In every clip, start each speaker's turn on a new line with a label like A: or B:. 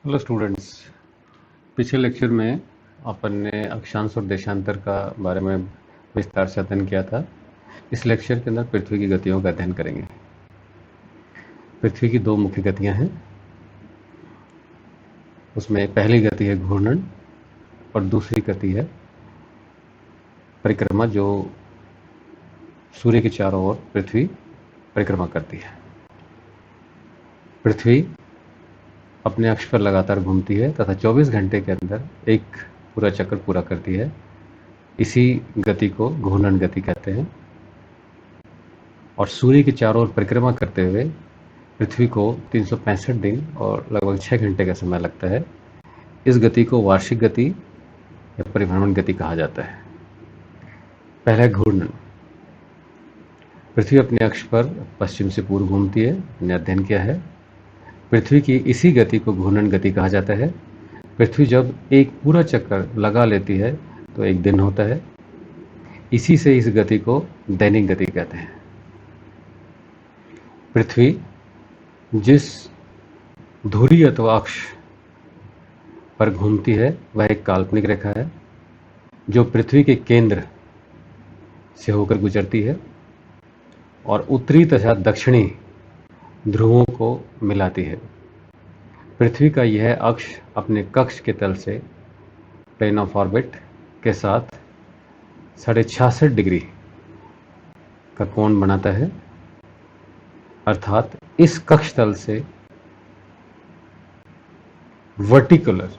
A: Hello students. पिछले lecture में अपन ने अक्षांश और देशांतर का बारे में विस्तार से अध्ययन किया था। इस लेक्चर के अंदर पृथ्वी की गतियों का अध्ययन करेंगे। पृथ्वी की दो मुख्य गतियां हैं। उसमें पहली गति है घूर्णन और दूसरी गति है परिक्रमा, जो सूर्य के चारों ओर पृथ्वी परिक्रमा करती है। पृथ्वी अपने अक्ष पर लगातार घूमती है तथा 24 घंटे के अंदर एक पूरा चक्कर पूरा करती है। इसी गति को घूर्णन गति कहते हैं। और सूर्य के चारों ओर परिक्रमा करते हुए पृथ्वी को 365 दिन और लगभग 6 घंटे का समय लगता है। इस गति को वार्षिक गति या परिभ्रमण गति कहा जाता है। पहला घूर्णन। पृथ्वी अपने अक्ष पर पश्चिम से पूर्व घूमती है, हमने अध्ययन किया है। पृथ्वी की इसी गति को घूर्णन गति कहा जाता है। पृथ्वी जब एक पूरा चक्कर लगा लेती है तो एक दिन होता है। इसी से इस गति को दैनिक गति कहते हैं। पृथ्वी जिस धुरी अथवा अक्ष पर घूमती है वह एक काल्पनिक रेखा है जो पृथ्वी के केंद्र से होकर गुजरती है और उत्तरी तथा दक्षिणी ध्रुवों को मिलाती है। पृथ्वी का यह अक्ष अपने कक्ष के तल से प्लेन ऑफ ऑर्बिट के साथ 66.5 डिग्री का कोण बनाता है, अर्थात इस कक्ष तल से वर्टिकुलर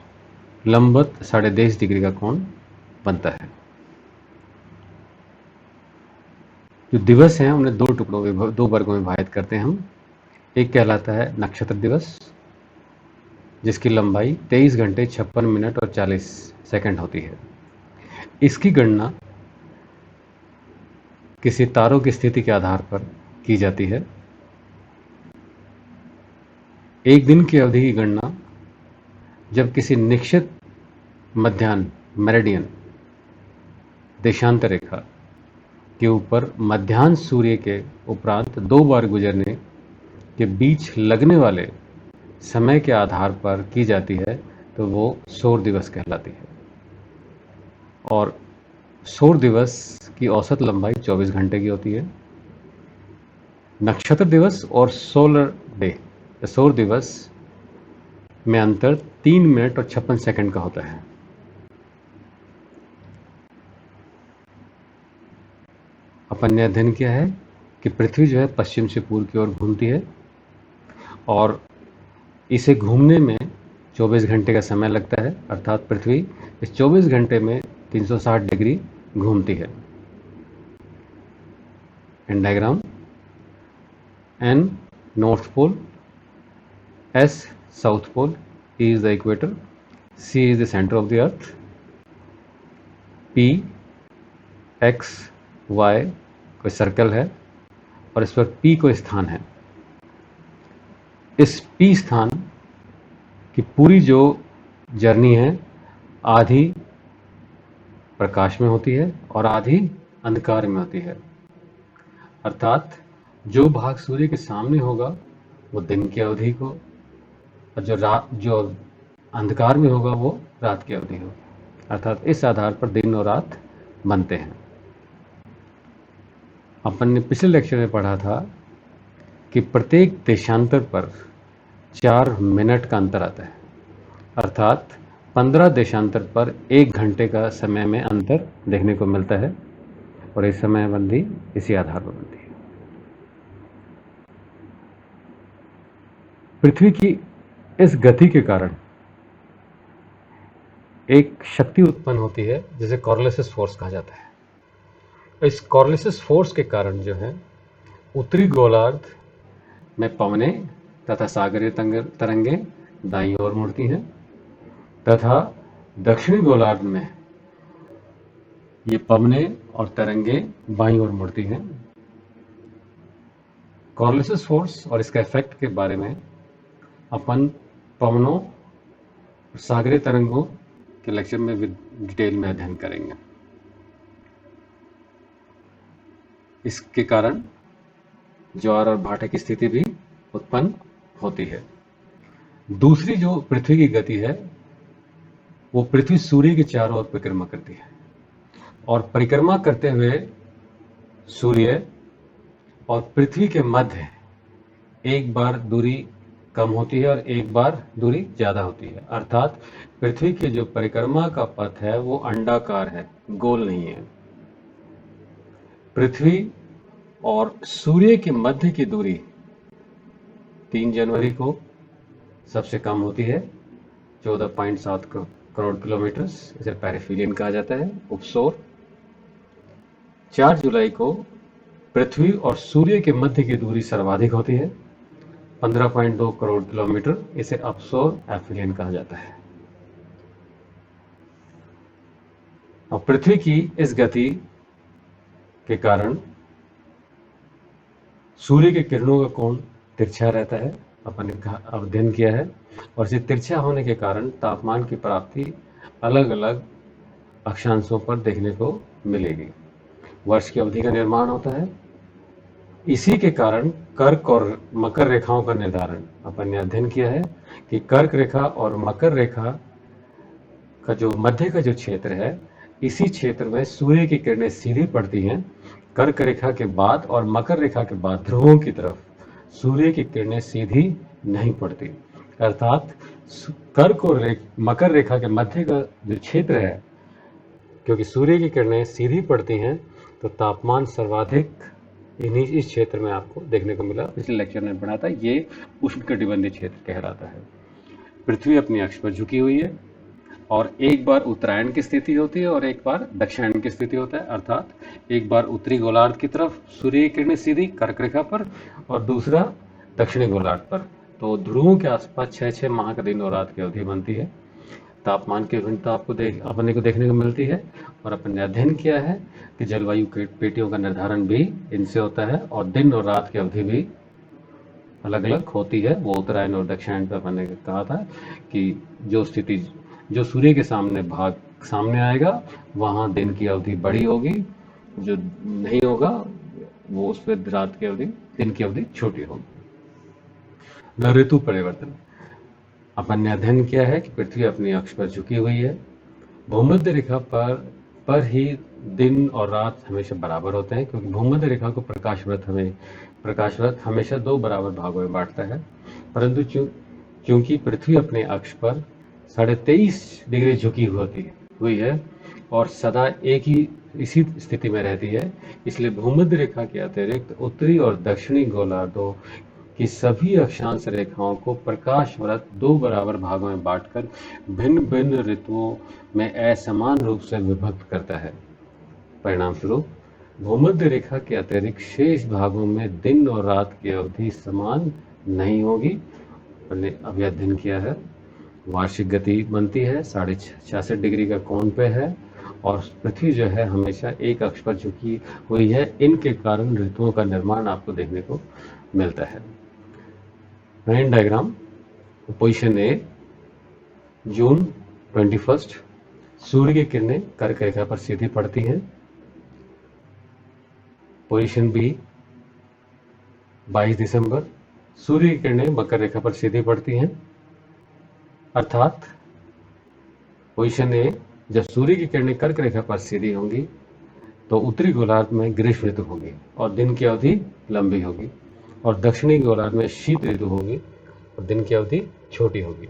A: लंबवत 10.5 डिग्री का कोण बनता है। जो दिवस हैं उन्हें दो वर्गों में विभाजित करते हैं हम। एक कहलाता है नक्षत्र दिवस, जिसकी लंबाई 23 घंटे 56 मिनट और 40 सेकंड होती है। इसकी गणना किसी तारों की स्थिति के आधार पर की जाती है। एक दिन की अवधि की गणना जब किसी निश्चित मध्याह्न मेरिडियन देशांतर रेखा के ऊपर मध्याह्न सूर्य के उपरांत 2 बार गुजरने के बीच लगने वाले समय के आधार पर की जाती है, तो वो सौर दिवस कहलाती है। और सौर दिवस की औसत लंबाई 24 घंटे की होती है। नक्षत्र दिवस और सोलर डे सौर दिवस में अंतर 3 मिनट और 56 सेकंड का होता है। अपन ने अध्ययन किया है कि पृथ्वी जो है पश्चिम से पूर्व की ओर घूमती है और इसे घूमने में 24 घंटे का समय लगता है, अर्थात पृथ्वी इस 24 घंटे में 360 डिग्री घूमती है। In diagram, N north pole, S south pole, E is the equator, C is the center of the earth, P X Y कोई सर्कल है और इस पर P कोई स्थान है। इस P स्थान की पूरी जो जर्नी है आधी प्रकाश में होती है और आधी अंधकार में होती है, अर्थात जो भाग सूर्य के सामने होगा वो दिन की अवधि को और जो अंधकार में होगा वो रात की अवधि होगी, अर्थात इस आधार पर दिन और रात बनते हैं। अपन ने पिछले लेक्चर में पढ़ा था कि प्रत्येक देशांतर पर 4 मिनट का अंतर आता है, अर्थात 15 देशांतर पर 1 घंटे का समय में अंतर देखने को मिलता है और इस समयबंदी इसी आधार पर बनती है। पृथ्वी की इस गति के कारण एक शक्ति उत्पन्न होती है जिसे कॉर्योलिस फोर्स कहा जाता है। इस कॉर्योलिस फोर्स के कारण जो है उत्तरी गोलार्ध में पवनें तथा सागरीय तरंगें दाईं ओर मुड़ती हैं तथा दक्षिणी गोलार्ध में ये पवनें और तरंगें बाईं ओर मुड़ती हैं। कॉर्योलिस फोर्स और इसका इफेक्ट के बारे में अपन पवनों और सागरीय तरंगों के लेक्चर में डिटेल में अध्ययन करेंगे। इसके कारण ज्वार और भाटे की स्थिति भी उत्पन्न होती है। दूसरी जो पृथ्वी की गति है, वो पृथ्वी सूर्य के चारों ओर परिक्रमा करती है, और परिक्रमा करते हुए सूर्य और पृथ्वी के मध्य एक बार दूरी कम होती है और एक बार दूरी ज्यादा होती है। अर्थात पृथ्वी की जो परिक्रमा का पथ है वो अंडाकार है, गोल नहीं है। पृथ्वी और सूर्य के मध्य की दूरी 3 जनवरी को सबसे कम होती है, 14.7 करोड़ किलोमीटर। इसे पेरिफेरियन कहा जाता है, उपसौर। 4 जुलाई को पृथ्वी और सूर्य के मध्य की दूरी सर्वाधिक होती है, 15.2 करोड़ किलोमीटर। इसे अपसौर एफिलियन कहा जाता है। और पृथ्वी की इस गति के कारण सूर्य की किरणों का कोण तिरछा रहता है, अपन ने अध्ययन किया है। और इसे तिरछा होने के कारण तापमान की प्राप्ति अलग अलग अक्षांशों पर देखने को मिलेगी। वर्ष की अवधि का निर्माण होता है। इसी के कारण कर्क और मकर रेखाओं का निर्धारण अपन ने अध्ययन किया है कि कर्क रेखा और मकर रेखा का जो मध्य का जो क्षेत्र है, इसी क्षेत्र में सूर्य की किरणें सीधी पड़ती हैं। कर्क रेखा के बाद और मकर रेखा के बाद ध्रुवों की तरफ सूर्य की किरणें सीधी नहीं पड़ती। अर्थात कर्क और मकर रेखा के मध्य का जो क्षेत्र है, क्योंकि सूर्य की किरणें सीधी पड़ती हैं, तो तापमान सर्वाधिक इस क्षेत्र में आपको देखने को मिला। पिछले लेक्चर में पढ़ा था, ये उष्णकटिबंधीय क्षेत्र कहलाता है। पृथ्वी अपनी अक्ष पर झुकी हुई है, और एक बार उत्तरायण की स्थिति होती है और एक बार दक्षिणायन की स्थिति होता है। अर्थात एक बार उत्तरी गोलार्ध की तरफ सूर्य की किरणें सीधी कर्क रेखा पर, और दूसरा दक्षिणी गोलार्ध पर। तो ध्रुवों के आसपास 6 माह का दिन और रात की अवधि बनती है। तापमान की भिन्नता आपको अपने को देखने को मिलती है। और अपन ने अध्ययन किया है कि जलवायु पेटियों का निर्धारण भी इनसे होता है, और दिन और रात की अवधि भी अलग अलग होती है। वो उत्तरायण और दक्षिणायन पर अपन ने कहा था कि जो स्थिति जो सूर्य के सामने आएगा, वहां दिन की अवधि बड़ी होगी, जो नहीं होगा वो उस पर दिन की अवधि छोटी होगी। ऋतु परिवर्तन अपन ने अध्ययन किया है कि पृथ्वी अपनी अक्ष पर झुकी हुई है। भूमध्य रेखा पर ही दिन और रात हमेशा बराबर होते हैं, क्योंकि भूमध्य रेखा को प्रकाश व्रत हमेशा 2 बराबर भागों में बांटता है। परंतु क्योंकि पृथ्वी अपने अक्ष पर 23.5 डिग्री झुकी हुई है और सदा इसी स्थिति में रहती है, इसलिए भूमध्य रेखा के अतिरिक्त उत्तरी और दक्षिणी गोलार्धों की सभी अक्षांश रेखाओं को प्रकाश व्रत 2 बराबर भागों में बांटकर भिन्न भिन्न ऋतुओं में असमान रूप से विभक्त करता है। परिणाम स्वरूप भूमध्य रेखा के अतिरिक्त शेष भागों में दिन और रात की अवधि समान नहीं होगी। हमने अभी अध्ययन किया है। वार्षिक गति बनती है, 66.5 डिग्री का कोण पे है, और पृथ्वी जो है हमेशा एक अक्ष पर झुकी हुई है। इनके कारण ऋतुओं का निर्माण आपको देखने को मिलता है। वेन डायग्राम, पोजीशन ए, जून 21 सूर्य की किरणें कर्क रेखा पर सीधी पड़ती हैं। पोजीशन बी, 22 दिसंबर सूर्य की किरणें मकर रेखा पर सीधी पड़ती हैं। अर्थात पोजीशन ए, जब सूर्य की किरणें कर्क रेखा पर सीधी होंगी तो उत्तरी गोलार्ध में ग्रीष्म ऋतु होगी और दिन की अवधि लंबी होगी, और दक्षिणी गोलार्ध में शीत ऋतु होगी और दिन की अवधि छोटी होगी।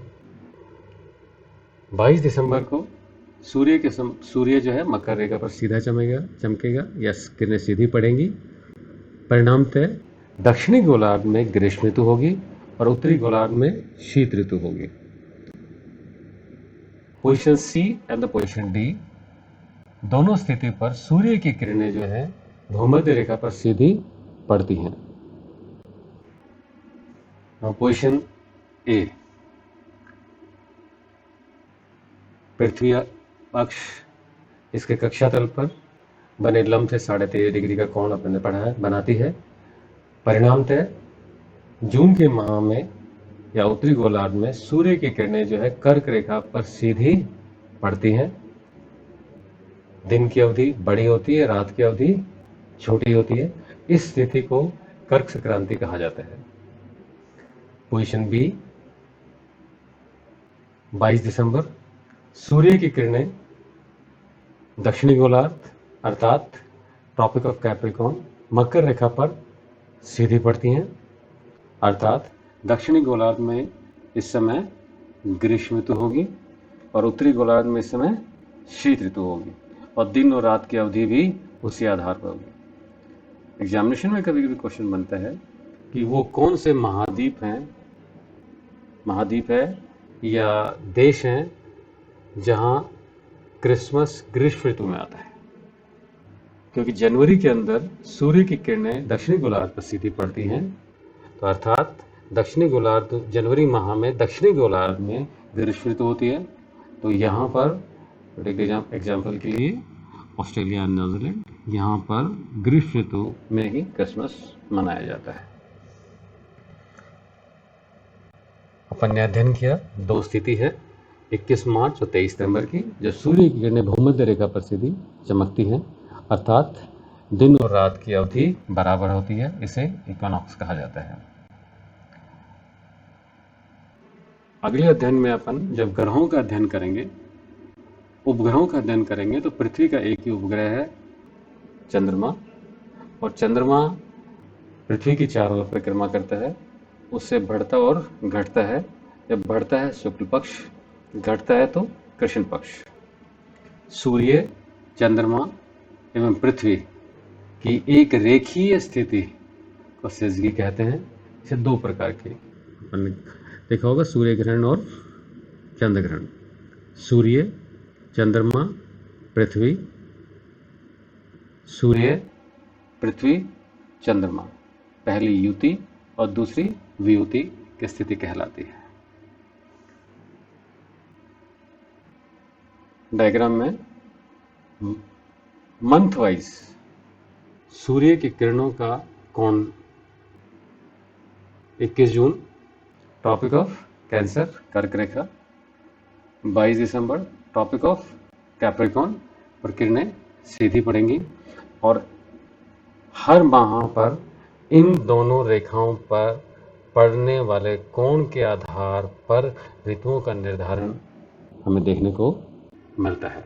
A: 22 दिसंबर को सूर्य जो है मकर रेखा पर सीधा चमकेगा या किरणें सीधी पड़ेंगी। परिणामतः दक्षिणी गोलार्ध में ग्रीष्म ऋतु होगी और उत्तरी गोलार्ध में शीत ऋतु होगी। Position C and the position D, दोनों स्थिति पर सूर्य की किरणें जो है भूमध्य रेखा पर सीधी पड़ती हैं। पोजीशन ए, पृथ्वी अक्ष इसके कक्षातल पर बने लंब से 13.5 डिग्री का कोण अपन ने पढ़ा है बनाती है। परिणामतः जून के माह में या उत्तरी गोलार्ध में सूर्य की किरणें जो है कर्क रेखा पर सीधी पड़ती हैं। दिन की अवधि बड़ी होती है, रात की अवधि छोटी होती है। इस स्थिति को कर्क संक्रांति कहा जाता है। पोजीशन बी, 22 दिसंबर सूर्य की किरणें दक्षिणी गोलार्ध अर्थात ट्रॉपिक ऑफ कैप्रिकॉर्न मकर रेखा पर सीधी पड़ती हैं, अर्थात दक्षिणी गोलार्ध में इस समय ग्रीष्म ऋतु होगी और उत्तरी गोलार्ध में इस समय शीत ऋतु होगी और दिन और रात की अवधि भी उसी आधार पर होगी। एग्जामिनेशन में कभी कभी क्वेश्चन बनता है कि वो कौन से महाद्वीप है या देश हैं जहां क्रिसमस ग्रीष्म ऋतु में आता है, क्योंकि जनवरी के अंदर सूर्य की किरणें दक्षिणी गोलार्ध पर सीधी पड़ती हैं, तो अर्थात दक्षिणी गोलार्ध जनवरी माह में दक्षिणी गोलार्ध में ग्रीष्म ऋतु होती है। तो यहाँ पर एग्जाम्पल के लिए ऑस्ट्रेलिया और न्यूजीलैंड, यहाँ पर ग्रीष्म ऋतु में ही क्रिसमस मनाया जाता है। अपन ने अध्ययन किया दो स्थिति है 21 मार्च और 23 सितंबर की, जब सूर्य की किरणें भूमध्य रेखा पर सीधी चमकती हैं, अर्थात दिन और रात की अवधि बराबर होती है, इसे इक्विनॉक्स कहा जाता है। अगले अध्ययन में अपन जब ग्रहों का अध्ययन करेंगे, उपग्रहों का अध्ययन करेंगे, तो पृथ्वी का एक ही उपग्रह है चंद्रमा, और चंद्रमा पृथ्वी की चारों ओर परिक्रमा करता है, उससे बढ़ता और घटता है। जब बढ़ता है शुक्ल पक्ष, घटता है तो कृष्ण पक्ष। सूर्य, चंद्रमा एवं पृथ्वी की एक रेखीय स्थिति को सिजगी कहते हैं। इसे दो प्रकार की अपन ने देखा होगा, सूर्य ग्रहण और चंद्र ग्रहण। सूर्य, चंद्रमा, पृथ्वी, सूर्य, पृथ्वी, चंद्रमा, पहली युति और दूसरी वियुति की स्थिति कहलाती है। डायग्राम में मंथ वाइज सूर्य की किरणों का कोण 21 जून ट्रॉपिक ऑफ कैंसर कर्क रेखा, 22 दिसंबर ट्रॉपिक ऑफ कैप्रिकॉर्न पर किरणें सीधी पड़ेंगी, और हर माह पर इन दोनों रेखाओं पर पड़ने वाले कोण के आधार पर ऋतुओं का निर्धारण हमें देखने को मिलता है।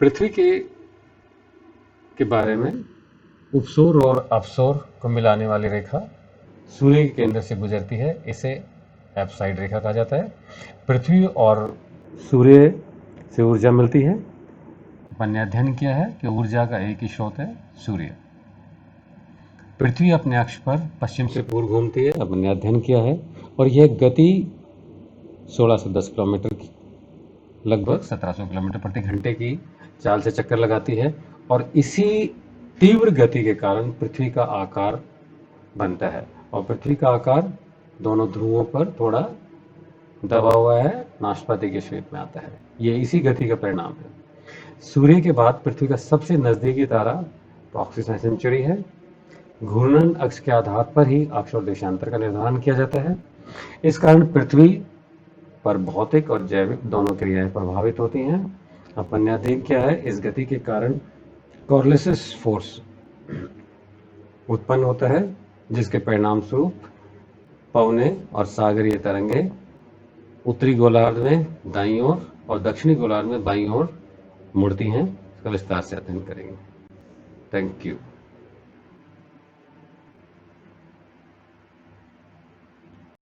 A: पृथ्वी के बारे में उपसौर और अपसौर को मिलाने वाली रेखा सूर्य के केंद्र से गुजरती है, इसे एप्साइड रेखा कहा जाता है। पृथ्वी और सूर्य से ऊर्जा मिलती है। अपन ने अध्ययन किया है कि ऊर्जा का एक ही स्रोत है, सूर्य। पृथ्वी अपने अक्ष पर पश्चिम से पूर्व घूमती है, अपन ने अध्ययन किया है, और यह गति 16 से 10 किलोमीटर की, लगभग 1700 किलोमीटर प्रति घंटे की चाल से चक्कर लगाती है, और इसी तीव्र गति के कारण पृथ्वी का आकार बनता है, और पृथ्वी का आकार दोनों ध्रुवों पर थोड़ा दबा हुआ है, नाशपाती के शेप में आता है। यह इसी गति का परिणाम है। सूर्य के बाद पृथ्वी का सबसे नजदीकी तारा प्रॉक्सिमा सेंचुरी है। घूर्णन अक्ष के आधार पर ही अक्ष और देशांतर का निर्धारण किया जाता है। इस कारण पृथ्वी पर भौतिक और जैविक दोनों क्रियाएं प्रभावित होती हैं। अपन ने अध्ययन किया है इस गति के कारण कॉर्लिसिस फोर्स उत्पन्न होता है, जिसके परिणाम स्वरूप पवने और सागरीय तरंगे उत्तरी गोलार्ध में दाईं ओर और दक्षिणी गोलार्ध में बाईं ओर मुड़ती हैं। इसका विस्तार से अध्ययन करेंगे। Thank you.